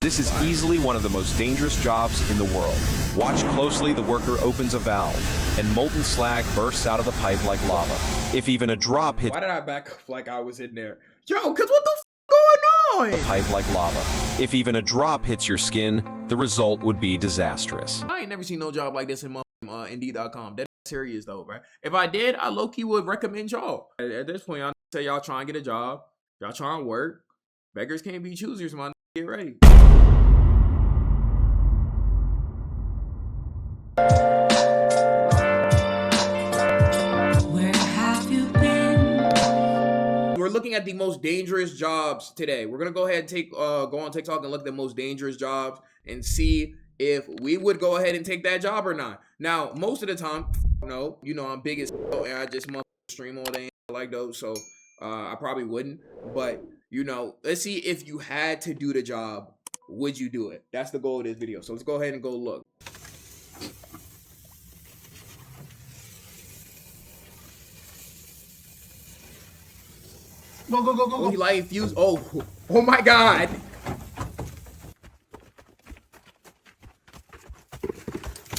This is easily one of the most dangerous jobs in the world. Watch closely, the worker opens a valve, and molten slag bursts out of the pipe like lava. If even a drop hits... Why did I back up like I was in there? Yo, cause what the f going on? The pipe like lava. If even a drop hits your skin, the result would be disastrous. I ain't never seen no job like this in Indeed.com. That's serious though, right? If I did, I low-key would recommend y'all. At this point, y'all say y'all trying to get a job. Y'all trying to work. Beggars can't be choosers, man. Get ready. Where have you been? We're looking at the most dangerous jobs today. We're gonna go ahead and go on TikTok and look at the most dangerous jobs and see if we would go ahead and take that job or not. Now, most of the time, no, you know I'm big as and I just stream all day like those, so I probably wouldn't. But you know, let's see if you had to do the job, would you do it? That's the goal of this video. So let's go ahead and go look. Go. We light fuse. Oh my God.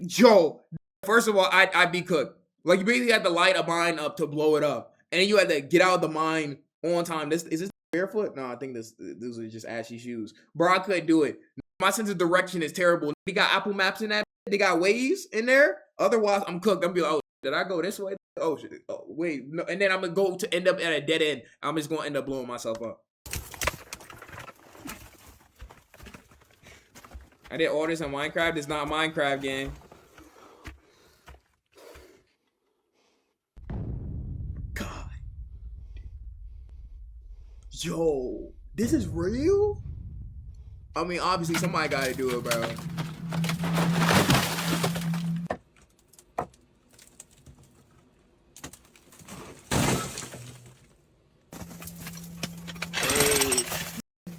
Yo, first of all, I'd be cooked. Like, you basically had to light a mine up to blow it up. And then you had to get out of the mine on time. Is this barefoot? No, I think those are just ashy shoes. Bro, I couldn't do it. My sense of direction is terrible. They got Apple Maps in that. They got Waze in there. Otherwise, I'm cooked. I'm be like, oh, did I go this way? Oh, shit. Oh, wait. No. And then I'm going to go to end up at a dead end. I'm just going to end up blowing myself up. I did all this in Minecraft. It's not a Minecraft game. God. Yo, this is real? I mean, obviously somebody got to do it, bro.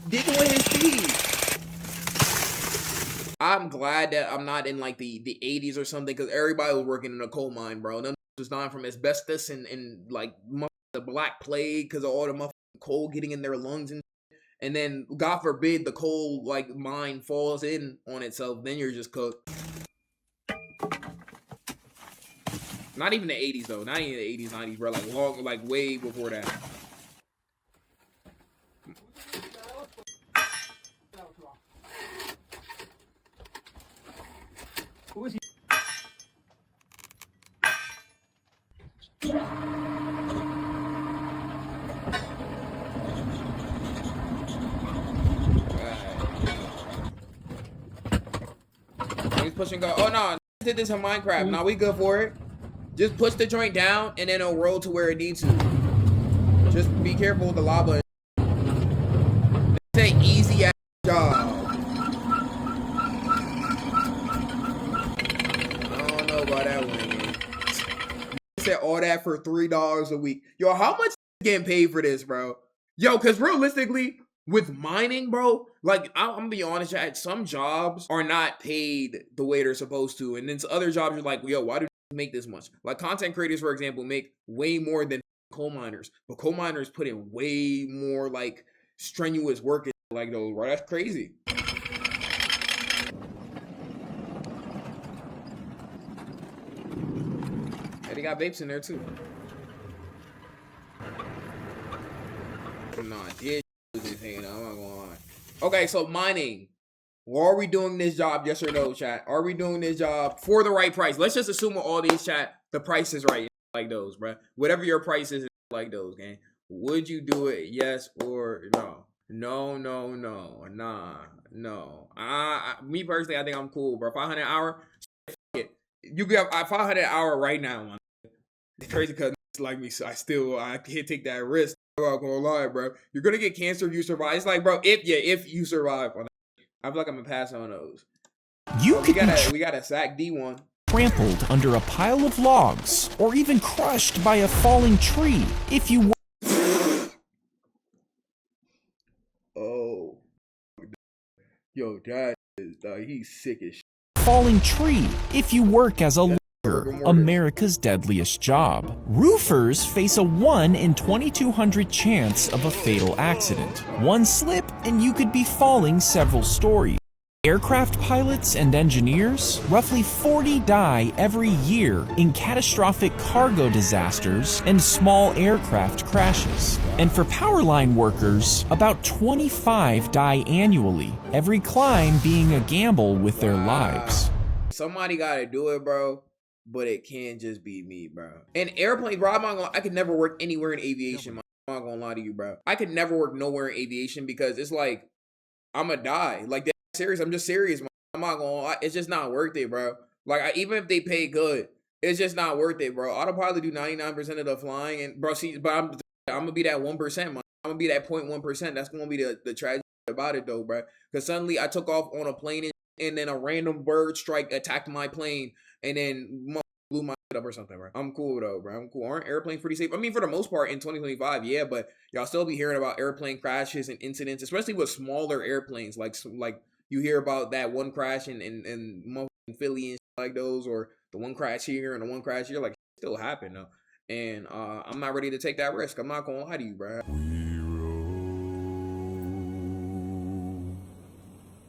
Digging with his feet. I'm glad that I'm not in like the 80s or something, because everybody was working in a coal mine, bro. None was dying from asbestos and like the black plague because of all the coal getting in their lungs and then God forbid the coal like mine falls in on itself, then you're just cooked. Not even the 80s though. Not even the 80s, 90s, bro. Like long, like way before that. Who is he? He's pushing go. Oh no, did this in Minecraft. Now we good for it. Just push the joint down and then it'll roll to where it needs to. Just be careful with the lava. It's an easy ass job. About that one. You said all that for $3 a week. Yo, how much getting paid for this, bro? Yo, because realistically, with mining, bro, like, I'm gonna be honest, some jobs are not paid the way they're supposed to. And then other jobs are like, yo, why do you make this much? Like, content creators, for example, make way more than coal miners. But coal miners put in way more, like, strenuous work like those, bro. That's crazy. They got vapes in there too. Nah, this is hanging out. I'm not gonna lie. Okay, so mining. Are we doing this job? Yes or no, chat? Are we doing this job for the right price? Let's just assume with all these, chat, the price is right. Like those, bro. Whatever your price is, like those, gang. Would you do it? Yes or no? No. Nah, no. Me personally, I think I'm cool, bro. 500 an hour. You get 500 an hour right now, man. It's crazy because like me, so I can't take that risk. I'm not gonna lie, bro. You're gonna get cancer if you survive. It's like, bro, if you survive on that. I feel like I'm gonna pass on those. We got a sack D1. Trampled under a pile of logs, or even crushed by a falling tree. If you Oh, yo, that is he's sick as shit. Falling tree. If you work as a America's deadliest job. Roofers face a 1 in 2,200 chance of a fatal accident. One slip and you could be falling several stories. Aircraft pilots and engineers, roughly 40 die every year in catastrophic cargo disasters and small aircraft crashes. And for power line workers, about 25 die annually, every climb being a gamble with their lives. Somebody gotta do it, bro. But it can't just be me, bro. And airplanes, bro, I could never work anywhere in aviation, man. I'm not gonna lie to you, bro. I could never work nowhere in aviation because it's like, I'ma die. Like, that's serious. I'm just serious, man. I'm not gonna lie. It's just not worth it, bro. Like, even if they pay good, it's just not worth it, bro. I'll probably do 99% of the flying. And, bro, see, but I'm gonna be that 1%, man. I'm gonna be that 0.1%. That's gonna be the tragedy about it, though, bro. Because suddenly I took off on a plane and then a random bird strike attacked my plane and then blew my shit up or something, bro. I'm cool though, bro. I'm cool. Aren't airplanes pretty safe? I mean, for the most part in 2025, yeah, but y'all still be hearing about airplane crashes and incidents, especially with smaller airplanes. Like you hear about that one crash in Philly and shit like those, or the one crash here and the one crash here. Like, still happen though. And I'm not ready to take that risk. I'm not gonna lie to you, bro.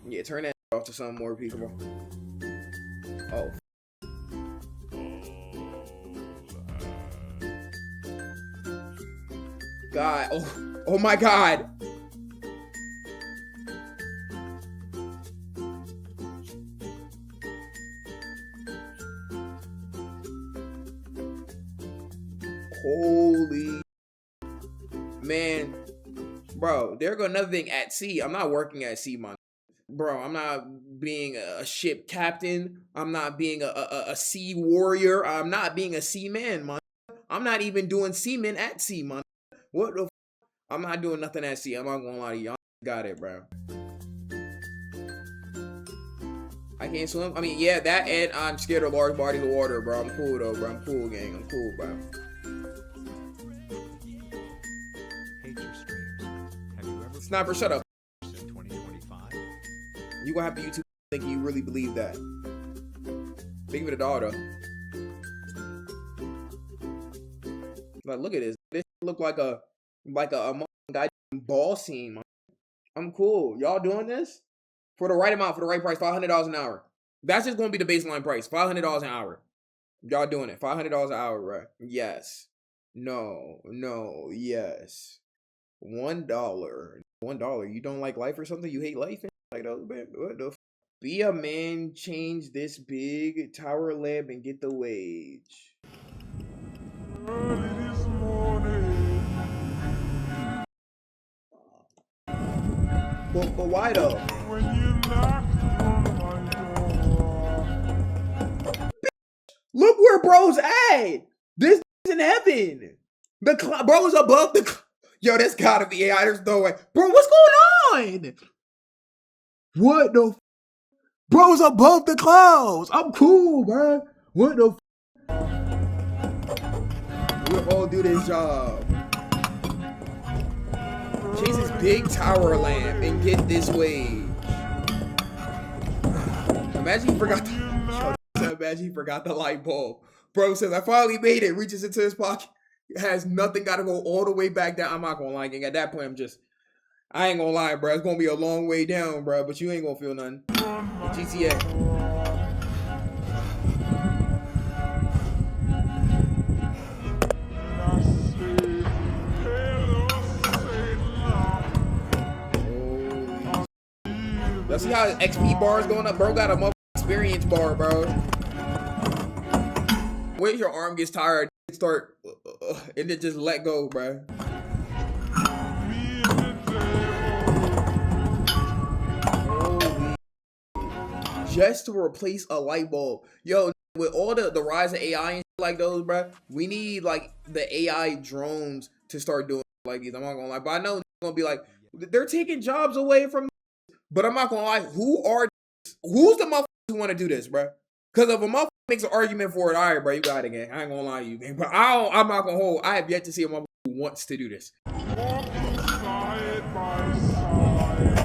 Yeah, turn that off to some more people. Oh. God. Oh my God. Holy man. Bro, there go another thing at sea. I'm not working at sea, man. Bro, I'm not being a ship captain. I'm not being a sea warrior. I'm not being a seaman, man. I'm not even doing seaman at sea, man. What the I'm not doing nothing at sea. I'm not gonna lie to you. Y'all got it, bro. I can't swim. I mean, yeah, that and I'm scared of large bodies of water, bro. I'm cool, though, bro. I'm cool, gang. I'm cool, bro. Hate your streams. Have you ever Sniper, shut up. in 2025? You gonna have to YouTube think you really believe that. Big of the dog, though. Like, look at this. This look like a guy ball scene, man. I'm cool. Y'all doing this? For the right amount, for the right price, $500 an hour. That's just gonna be the baseline price. $500 an hour. Y'all doing it. $500 an hour, right? Yes. No. Yes. $1. $1. You don't like life or something? You hate life? Like, what the f? Be a man, change this big tower lamp and get the wage. Early this morning. But why though? When you knocked on my door. Look where bro's at. This is in heaven. The bro's above the. Yo, that's gotta be AI. There's no way, bro. What's going on? What the? Bro's above the clouds. I'm cool, bro. What the? We'll all do this job. Chase this big tower lamp and get this wage. Imagine he forgot imagine he forgot the light bulb. Bro says, I finally made it. Reaches into his pocket. It has nothing. Got to go all the way back down. I'm not going to lie. At that point, I ain't going to lie, bro. It's going to be a long way down, bro. But you ain't going to feel nothing. GTA. Let's see how his XP bar is going up. Bro got a mother experience bar, bro. When your arm gets tired, start and then just let go, bro. Holy. Just to replace a light bulb. Yo, with all the rise of AI and shit like those, bro, we need like the AI drones to start doing like these. I'm not gonna lie, but I know it's gonna be like, they're taking jobs away from. But I'm not gonna lie, who's the motherfuckers who want to do this, bro? Because if a motherfucker makes an argument for it, all right, bro, you got it, gang. I ain't gonna lie to you, gang. But I'm not gonna hold. I have yet to see a motherfucker who wants to do this. Walking side by side.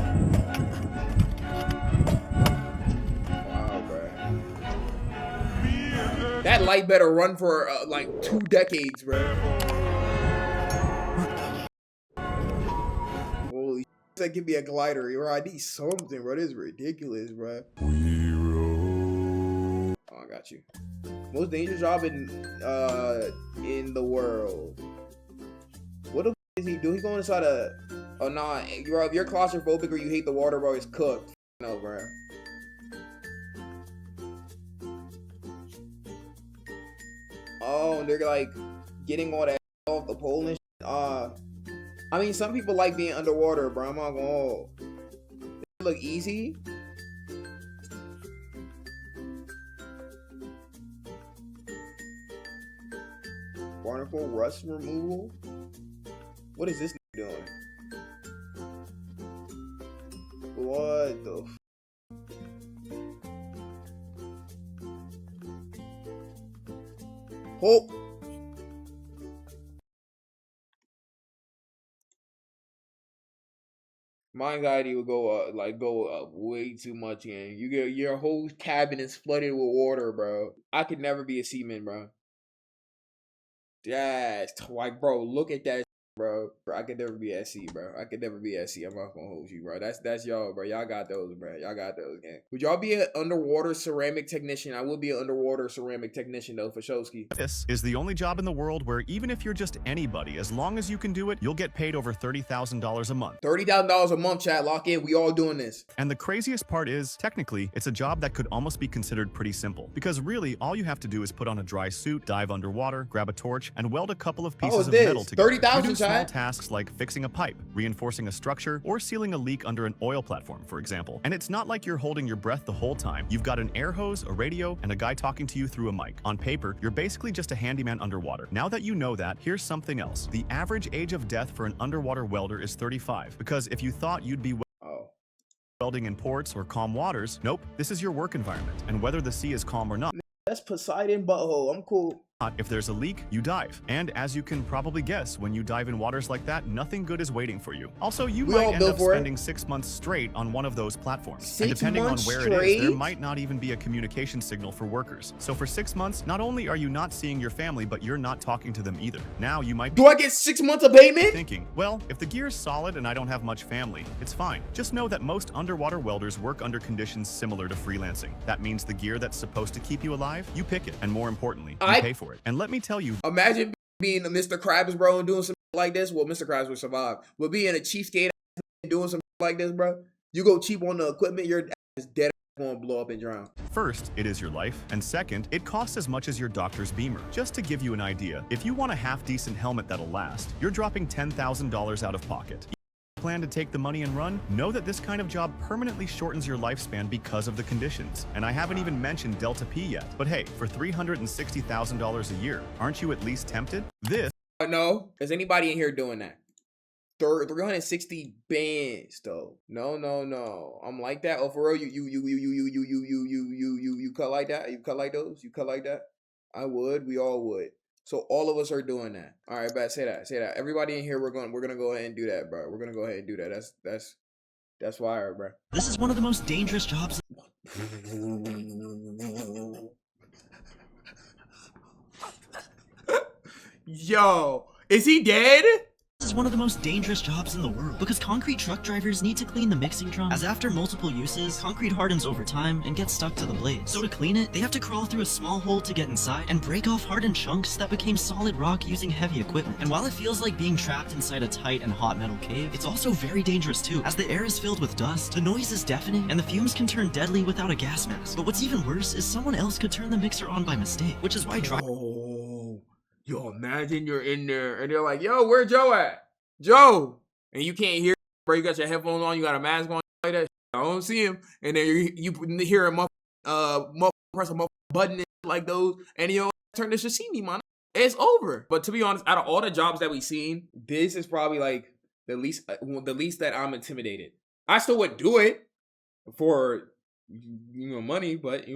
Wow, bro. Me and the That light better run for like 2 decades, bro. Holy shit, that give me a glider, bro. I need something, bro. This is ridiculous, bro. Oh, I got you. Most dangerous job in the world. What the f is he doing? He's going inside a. Oh nah, if you're claustrophobic or you hate the water, bro, it's cooked. No, bro. Oh, they're like getting all that off the pole and shit. I mean, some people like being underwater, bro. I'm not gonna. Oh, it look easy. Barnacle rust removal. What is this doing? What the f? Oh! My anxiety would go up way too much, and you get your whole cabin is flooded with water, bro. I could never be a seaman, bro. Yes, like, bro, look at that. Bro, I could never be SC, bro. I could never be SC. I'm not gonna hold you, bro. That's y'all, bro. Y'all got those, bro. Y'all got those, gang. Would y'all be an underwater ceramic technician? I would be an underwater ceramic technician, though, for Showski. This is the only job in the world where even if you're just anybody, as long as you can do it, you'll get paid over $30,000 a month. $30,000 a month, chat. Lock in. We all doing this. And the craziest part is, technically, it's a job that could almost be considered pretty simple. Because really, all you have to do is put on a dry suit, dive underwater, grab a torch, and weld a couple of pieces of metal together. 30,000, you do small chat. tasks like fixing a pipe, reinforcing a structure, or sealing a leak under an oil platform, for example. And it's not like you're holding your breath the whole time. You've got an air hose, a radio, and a guy talking to you through a mic. On paper, you're basically just a handyman underwater. Now that you know that, here's something else. The average age of death for an underwater welder is 35. Because if you thought you'd be welding in ports or calm waters, nope, this is your work environment. And whether the sea is calm or not, that's Poseidon butthole. I'm cool. if there's a leak, you dive. And as you can probably guess, when you dive in waters like that, nothing good is waiting for you. Also, you might end up spending 6 months straight on one of those platforms. And depending on where it is, there might not even be a communication signal for workers. So for 6 months, not only are you not seeing your family, but you're not talking to them either. Now you might be— Do I get 6 months of payment? Thinking, well, if the gear's solid and I don't have much family, it's fine. Just know that most underwater welders work under conditions similar to freelancing. That means the gear that's supposed to keep you alive, you pick it. And more importantly, you pay for it. And let me tell you— Imagine being a Mr. Krabs, bro, and doing some like this. Well, Mr. Krabs would survive. But being a cheapskate and doing some like this, bro, you go cheap on the equipment, your ass is dead going to blow up and drown. First, it is your life. And second, it costs as much as your doctor's Beamer. Just to give you an idea, if you want a half-decent helmet that'll last, you're dropping $10,000 out of pocket. Plan to take the money and run? Know that this kind of job permanently shortens your lifespan because of the conditions. And I haven't even mentioned Delta P yet. But hey, for $360,000 a year, aren't you at least tempted? This— No. Is anybody in here doing that? 360 bands though. No. I'm like that. Oh, for real? You cut like that? You cut like those? You cut like that? I would. We all would. So all of us are doing that. All right, bet. Say that. Everybody in here, we're gonna go ahead and do that, bro. We're gonna go ahead and do that. That's fire, bro. This is one of the most dangerous jobs. Yo, is he dead? This is one of the most dangerous jobs in the world because concrete truck drivers need to clean the mixing drum, as after multiple uses, concrete hardens over time and gets stuck to the blades. So to clean it, they have to crawl through a small hole to get inside and break off hardened chunks that became solid rock using heavy equipment. And while it feels like being trapped inside a tight and hot metal cave, it's also very dangerous too, as the air is filled with dust, the noise is deafening, and the fumes can turn deadly without a gas mask. But what's even worse is someone else could turn the mixer on by mistake, which is why Yo, imagine you're in there and they're like, yo, where Joe at? Joe! And you can't hear, bro. You got your headphones on, you got a mask on, like that. I don't see him. And then you hear him press a button like those, and you turn this to see me, man. It's over. But to be honest, out of all the jobs that we've seen, this is probably like the least that I'm intimidated. I still would do it for money, but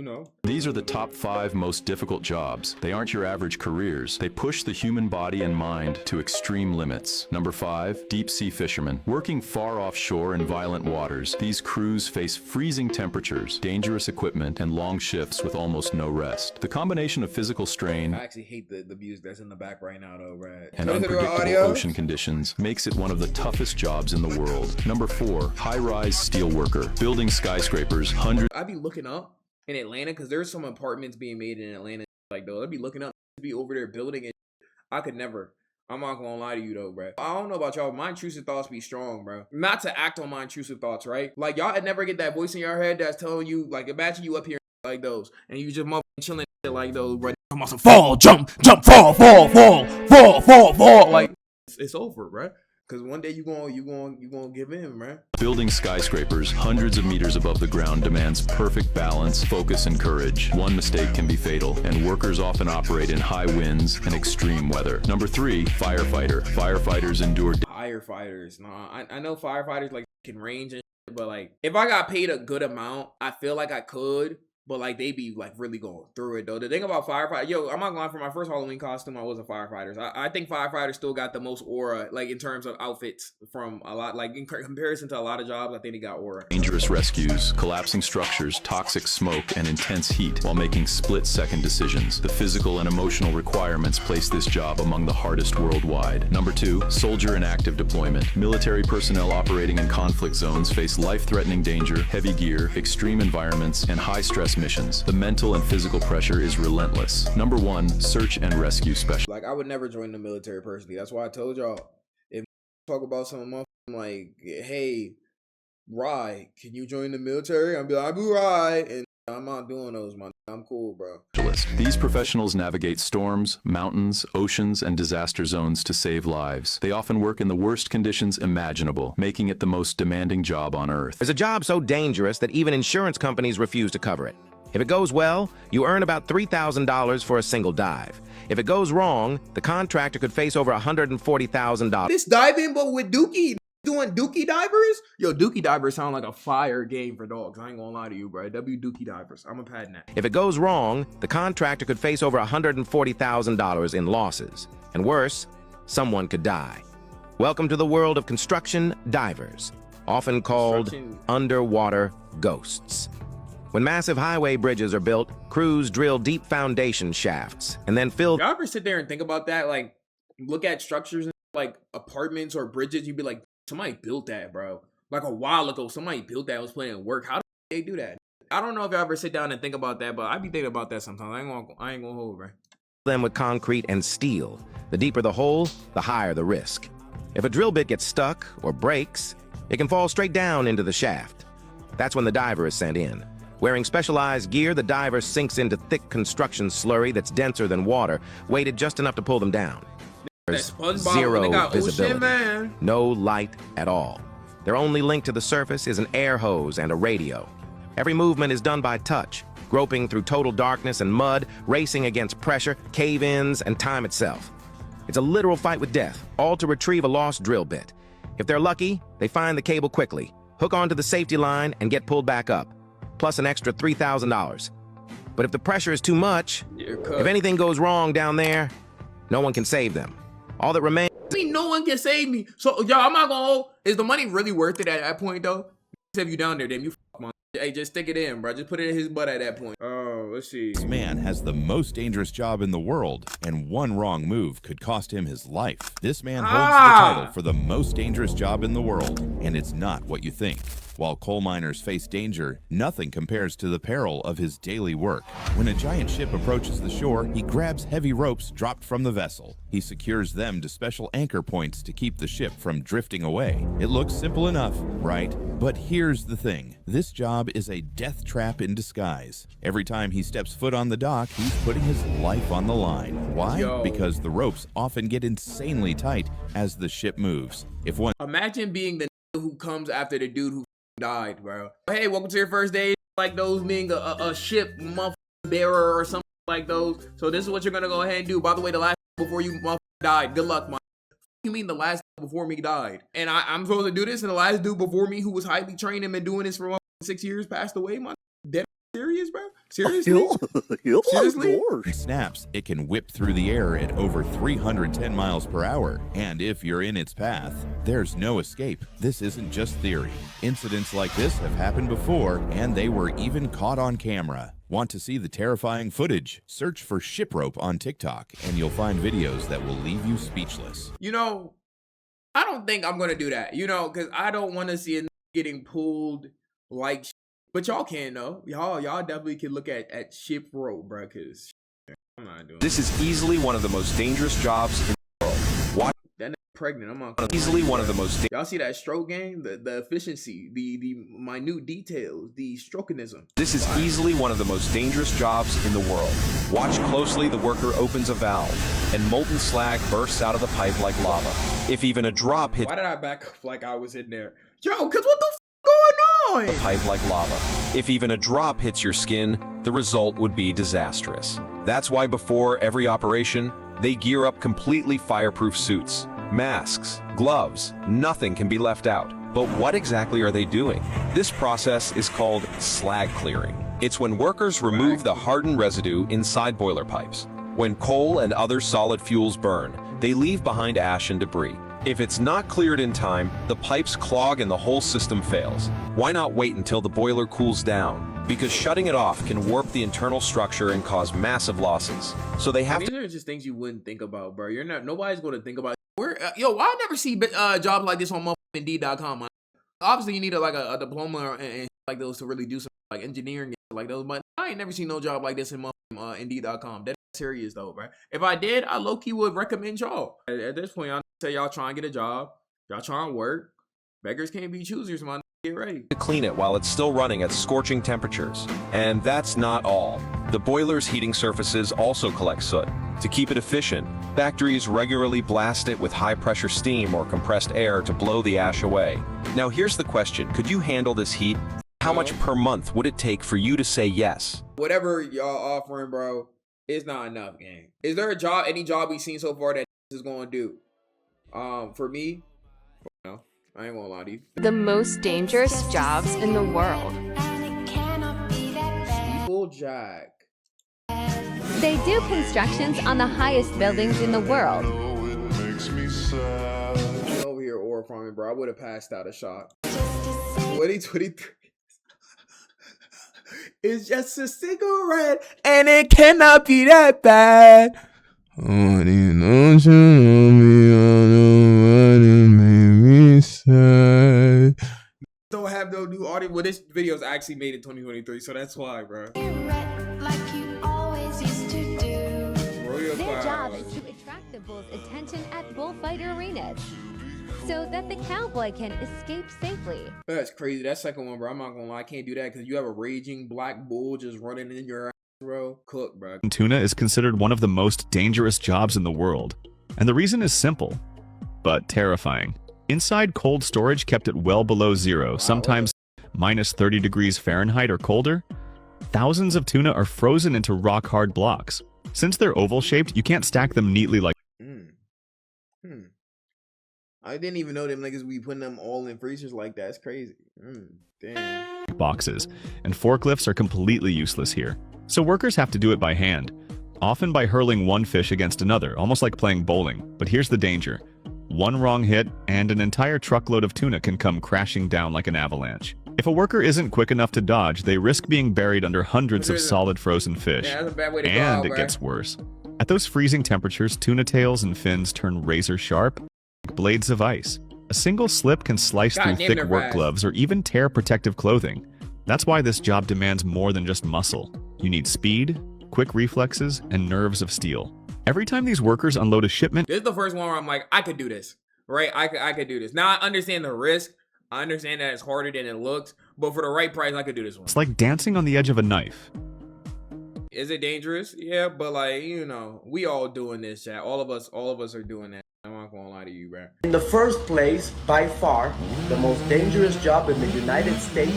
These are the top 5 most difficult jobs. They aren't your average careers. They push the human body and mind to extreme limits. Number 5, deep sea fishermen. Working far offshore in violent waters, these crews face freezing temperatures, dangerous equipment, and long shifts with almost no rest. The combination of physical strain I actually hate the music that's in the back right now, though, Brad. and unpredictable ocean conditions makes it one of the toughest jobs in the world. Number 4, high-rise steel worker. Building skyscrapers, hundreds I'd be looking up in Atlanta because there's some apartments being made in Atlanta. Like, though, I'd be looking up to be over there building it. I could never. I'm not gonna lie to you though, bro. I don't know about y'all. My intrusive thoughts be strong, bro. Not to act on my intrusive thoughts, right? Like, y'all would never get that voice in your head that's telling you, like, imagine you up here like those, and you just chilling like those, bro. I'm also fall, jump, fall, fall. Like, it's over, bro. Cause one day you gonna give in, man. Building skyscrapers hundreds of meters above the ground demands perfect balance, focus, and courage. One mistake can be fatal, and workers often operate in high winds and extreme weather. Number 3, firefighter. Firefighters endure Firefighters, nah. I know firefighters like can range and shit, but like if I got paid a good amount, I feel like I could. But like they be like really going through it though. The thing about firefighters, I'm not gonna lie, for my first Halloween costume, I was a firefighter. I think firefighters still got the most aura, like in terms of outfits from a lot, like in comparison to a lot of jobs. I think they got aura. dangerous rescues, collapsing structures, toxic smoke, and intense heat while making split-second decisions. The physical and emotional requirements place this job among the hardest worldwide. Number 2, soldier in active deployment. Military personnel operating in conflict zones face life-threatening danger, heavy gear, extreme environments, and high-stress missions. The mental and physical pressure is relentless. Number 1, search and rescue specialist. Like I would never join the military personally. That's why I told y'all, if talk about some like, hey, Rye, can you join the military? I'll be like, I'm Rye, and I'm not doing those, man. I'm cool, bro. These professionals navigate storms, mountains, oceans, and disaster zones to save lives. They often work in the worst conditions imaginable, making it the most demanding job on Earth. There's a job so dangerous that even insurance companies refuse to cover it. If it goes well, you earn about $3,000 for a single dive. If it goes wrong, the contractor could face over $140,000. This diving, but with Dookie. Doing Dookie Divers? Yo, Dookie Divers sound like a fire game for dogs. I ain't gonna lie to you, bro. Dookie Divers. I'm a patent that. If it goes wrong, the contractor could face over $140,000 in losses. And worse, someone could die. Welcome to the world of construction divers, often called underwater ghosts. When massive highway bridges are built, crews drill deep foundation shafts and then fill... Y'all ever sit there and think about that? Like, look at structures and like apartments or bridges, you'd be like, somebody built that, bro. Like a while ago, somebody built that, was playing work. How did they do that? I don't know if you ever sit down and think about that, but I be thinking about that sometimes. I ain't gonna hold, bro. Them with concrete and steel. The deeper the hole, the higher the risk. If a drill bit gets stuck or breaks, it can fall straight down into the shaft. That's when the diver is sent in. Wearing specialized gear, the diver sinks into thick construction slurry that's denser than water, weighted just enough to pull them down. There's zero visibility, no light at all. Their only link to the surface is an air hose and a radio. Every movement is done by touch, groping through total darkness and mud, racing against pressure, cave-ins, and time itself. It's a literal fight with death, all to retrieve a lost drill bit. If they're lucky, they find the cable quickly, hook onto the safety line, and get pulled back up, plus an extra $3,000. But if the pressure is too much, if anything goes wrong down there, no one can save them. All that remains... No one can save me. So, y'all, I'm not gonna... Is the money really worth it at that point, though? If you down there, then you fuck, man. Hey, just stick it in, bro. Just put it in his butt at that point. Oh, let's see. This man has the most dangerous job in the world, and one wrong move could cost him his life. This man holds the title for the most dangerous job in the world, and it's not what you think. While coal miners face danger, nothing compares to the peril of his daily work. When a giant ship approaches the shore, he grabs heavy ropes dropped from the vessel. He secures them to special anchor points to keep the ship from drifting away. It looks simple enough, right? But here's the thing. This job is a death trap in disguise. Every time he steps foot on the dock, he's putting his life on the line. Why? Because the ropes often get insanely tight as the ship moves. If one... Imagine being the who comes after the dude who died, bro. Hey, welcome to your first day. Like those being a ship bearer or something like those. So this is what you're gonna go ahead and do. By the way, the last before you died. Good luck, man. You mean the last before me died? And I'm supposed to do this, and the last dude before me who was highly trained and been doing this for 6 years passed away, man. Dead serious, bro? Seriously? Seriously? Snaps, it can whip through the air at over 310 miles per hour. And if you're in its path, there's no escape. This isn't just theory. Incidents like this have happened before, and they were even caught on camera. Want to see the terrifying footage? Search for ship rope on TikTok, and you'll find videos that will leave you speechless. You know, I don't think I'm gonna do that. You know, because I don't want to see it getting pulled like. But y'all can though. Y'all definitely can look at ship rope, bro. Because I'm not doing. This is easily one of the most dangerous jobs in the world. Watch That nigga pregnant. I'm on. easily one of the most. Y'all see that stroke game? The efficiency, the minute details, the strokenism. This is easily one of the most dangerous jobs in the world. Watch closely. The worker opens a valve, and molten slag bursts out of the pipe like lava. If even a drop hits. Why did I back up like I was in there? Yo, cause what the f going on? The pipe like lava. If even a drop hits your skin, the result would be disastrous. That's why before every operation, they gear up completely fireproof suits, masks, gloves. Nothing can be left out. But what exactly are they doing? This process is called slag clearing. It's when workers remove the hardened residue inside boiler pipes. When coal and other solid fuels burn, they leave behind ash and debris. If it's not cleared in time, the pipes clog and the whole system fails. Why not wait until the boiler cools down? Because shutting it off can warp the internal structure and cause massive losses. So they have These are just things you wouldn't think about, bro. Nobody's going to think about. Yo, why I never see jobs like this on Indeed.com? Obviously, you need a diploma and like those to really do some like engineering and like those. But I ain't never seen no job like this in Indeed.com. That's serious though, bro. If I did, I low key would recommend y'all. At this point, y'all say y'all trying to get a job, y'all trying to work. Beggars can't be choosers, man. Get ready to clean it while it's still running at scorching temperatures. And that's not all. The boiler's heating surfaces also collect soot. To keep it efficient, factories regularly blast it with high-pressure steam or compressed air to blow the ash away. Now here's the question, could you handle this heat? How much per month would it take for you to say yes? Whatever y'all offering, bro, it's not enough, gang. Is there any job we've seen so far that is going to do? For me, no, I ain't gonna lie to you. The most dangerous jobs in the world. People jack. They do constructions on the highest buildings in the world. Get over here, or from me, bro. I would have passed out a shot. 2023. It's just a cigarette, and it cannot be that bad. Oh, you know, don't have no new audio. Well, this video is actually made in 2023, so that's why, bro. Their job is to attract the bull's attention at bullfight arenas, so that the cowboy can escape safely. That's crazy. That second one, bro. I'm not gonna lie, I can't do that because you have a raging black bull just running in your ass, bro. Cook, bro. Tuna is considered one of the most dangerous jobs in the world. And the reason is simple, but terrifying. Inside cold storage kept at well below zero, sometimes minus 30 degrees Fahrenheit or colder, thousands of tuna are frozen into rock-hard blocks. Since they're oval-shaped, you can't stack them neatly like I didn't even know them niggas be putting them all in freezers like that. It's crazy. Damn. boxes, and forklifts are completely useless here. So workers have to do it by hand, often by hurling one fish against another, almost like playing bowling. But here's the danger. One wrong hit, and an entire truckload of tuna can come crashing down like an avalanche. If a worker isn't quick enough to dodge, they risk being buried under hundreds of solid frozen fish. Yeah, that's a bad way to go, and it bro. gets worse. At those freezing temperatures, tuna tails and fins turn razor sharp, like blades of ice. A single slip can slice through damn, thick they're work fast. gloves or even tear protective clothing. That's why this job demands more than just muscle. You need speed, quick reflexes, and nerves of steel. Every time these workers unload a shipment, This is the first one where I'm like, I could do this, right? I could do this. Now I understand the risk. I understand that it's harder than it looks, but for the right price, I could do this one. it's like dancing on the edge of a knife. Is it dangerous? Yeah, but like, you know, we all doing this, chat. All of us are doing that. I'm not gonna lie to you, bro. In the first place, by far, the most dangerous job in the United States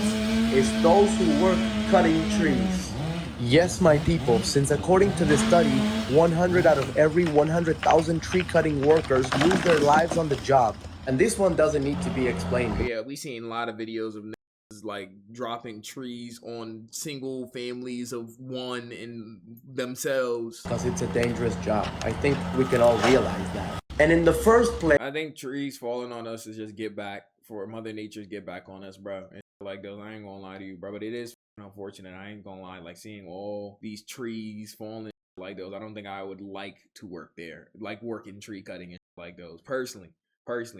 is those who work cutting trees. Yes, my people, since according to this study, 100 out of every 100,000 tree cutting workers lose their lives on the job. And this one doesn't need to be explained. Yeah, we seen a lot of videos of niggas is like dropping trees on single families of one in themselves. Because it's a dangerous job. I think we can all realize that. And in the first place, I think trees falling on us is just get back for Mother Nature's get back on us, bro. And like those, I ain't gonna lie to you, bro, but it is unfortunate. I ain't gonna lie, like seeing all these trees falling like those. I don't think I would like to work there, like working tree cutting and like those. Personally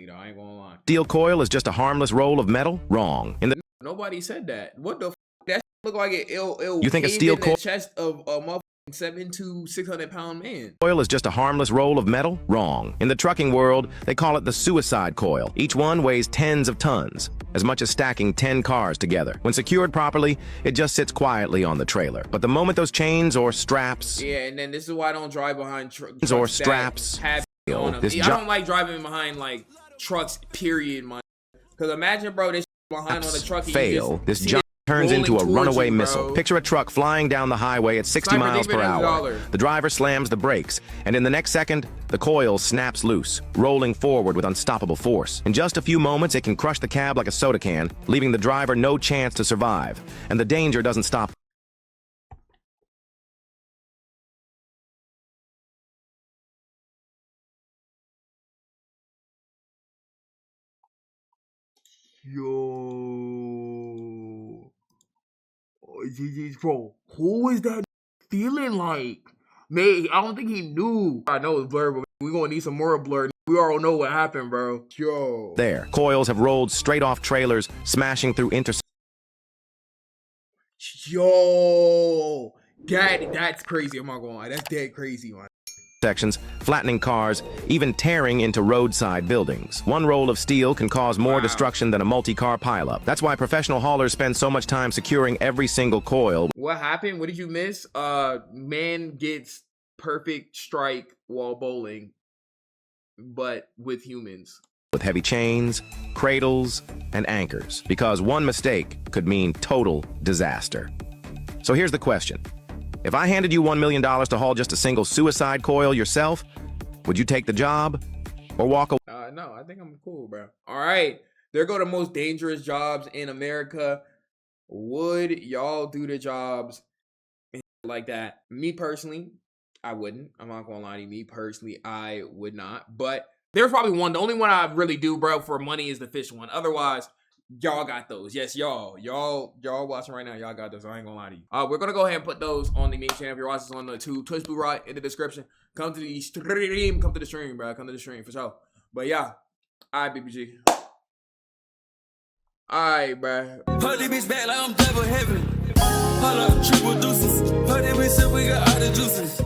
though, I ain't gonna lie. Steel coil is just a harmless roll of metal? Wrong. Nobody said that. What the f? That look like it. You think a steel coil chest of a motherfucking 7 to 600 pound man? Coil is just a harmless roll of metal? Wrong. In the trucking world, they call it the suicide coil. Each one weighs tens of tons, as much as stacking 10 cars together. When secured properly, it just sits quietly on the trailer. But the moment those chains or straps, yeah, and then this is why I don't drive behind trucks or straps, have on them. I don't like driving behind like trucks. Period, man. Because imagine, bro, this behind on the truck. Fail. This jump turns into a runaway missile. Picture a truck flying down the highway at 60 miles per hour. The driver slams the brakes, and in the next second, the coil snaps loose, rolling forward with unstoppable force. In just a few moments, it can crush the cab like a soda can, leaving the driver no chance to survive. And the danger doesn't stop. Yo, bro, who is that feeling like? Man, I don't think he knew. I know it's blurred, but we're gonna need some more blur. We all know what happened, bro. Yo. There, coils have rolled straight off trailers, smashing through intersections. Yo, that's crazy. I'm not gonna lie, that's dead crazy, man. Flattening cars, even tearing into roadside buildings. One roll of steel can cause more destruction than a multi-car pileup. That's why professional haulers spend so much time securing every single coil. What happened? What did you miss? Man gets perfect strike while bowling, but with humans. With heavy chains, cradles, and anchors. Because one mistake could mean total disaster. So here's the question. If I handed you $1 million to haul just a single suicide coil yourself, would you take the job or walk away? No, I think I'm cool, bro. All right, there go the most dangerous jobs in America. Would y'all do the jobs like that? Me personally, I wouldn't. I'm not gonna lie to you. Me personally, I would not. But there's probably one. The only one I really do, bro, for money is the fish one. Otherwise, y'all got those. Yes, y'all watching right now. Y'all got those. I ain't gonna lie to you. We're gonna go ahead and put those on the main channel. If you're watching this on the Twitch Blue right in the description, come to the stream. Come to the stream, bro. Come to the stream for sure. But yeah, all right, BBG. All right, bro. Put this bitch back like I'm double heaven. Hold up, triple deuces. Put this bitch up, we got all the juices.